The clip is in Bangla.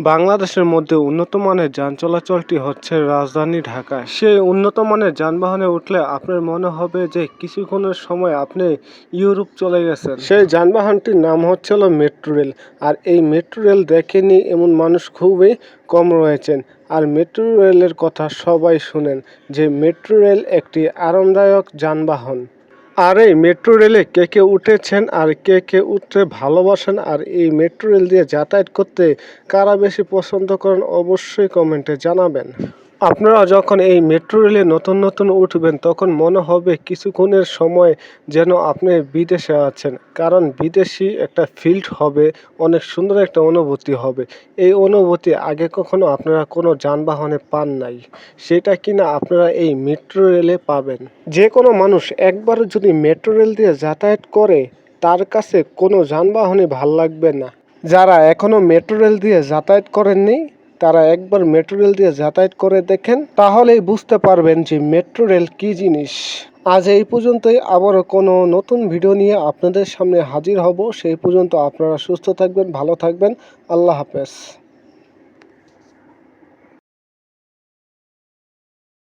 বাংলাদেশের মধ্যে উন্নত মানের যান চলাচলটি হচ্ছে রাজধানী ঢাকায়। সেই উন্নত মানের যানবাহনে উঠলে আপনার মনে হবে যে কিছুক্ষণের সময় আপনি ইউরোপ চলে গেছেন। সেই যানবাহনটির নাম হচ্ছিল মেট্রো রেল। আর এই মেট্রো রেল দেখেনি এমন মানুষ খুবই কম রয়েছেন। আর মেট্রো রেলের কথা সবাই শুনেন যে মেট্রো রেল একটি আরামদায়ক যানবাহন। আর এই মেট্রো রেলে কে কে উঠেছেন আর কে কে উঠতে ভালোবাসেন, আর এই মেট্রো রেল দিয়ে যাতায়াত করতে কারা বেশি পছন্দ করেন অবশ্যই কমেন্টে জানাবেন। আপনারা যখন এই মেট্রো রেলে নতুন নতুন উঠবেন তখন মনে হবে কিছুক্ষণের সময় যেন আপনি বিদেশে আছেন, কারণ বিদেশি একটা ফিল্ড হবে, অনেক সুন্দর একটা অনুভূতি হবে। এই অনুভূতি আগে কখনো আপনারা কোনো যানবাহনে পান নাই, সেটা কিনা আপনারা এই মেট্রো রেলে পাবেন। যে কোনো মানুষ একবার যদি মেট্রো রেল দিয়ে যাতায়াত করে তার কাছে কোনো যানবাহনই ভাল লাগবে না। যারা এখনো মেট্রো রেল দিয়ে যাতায়াত করেননি তারা একবার মেট্রো রেল দিয়ে যাতায়াত করে দেখেন, তাহলেই বুঝতে পারবেন যে মেট্রো রেল কী জিনিস। আজ এই পর্যন্তই, আবারও কোনো নতুন ভিডিও নিয়ে আপনাদের সামনে হাজির হব। সেই পর্যন্ত আপনারা সুস্থ থাকবেন, ভালো থাকবেন। আল্লাহ হাফেজ।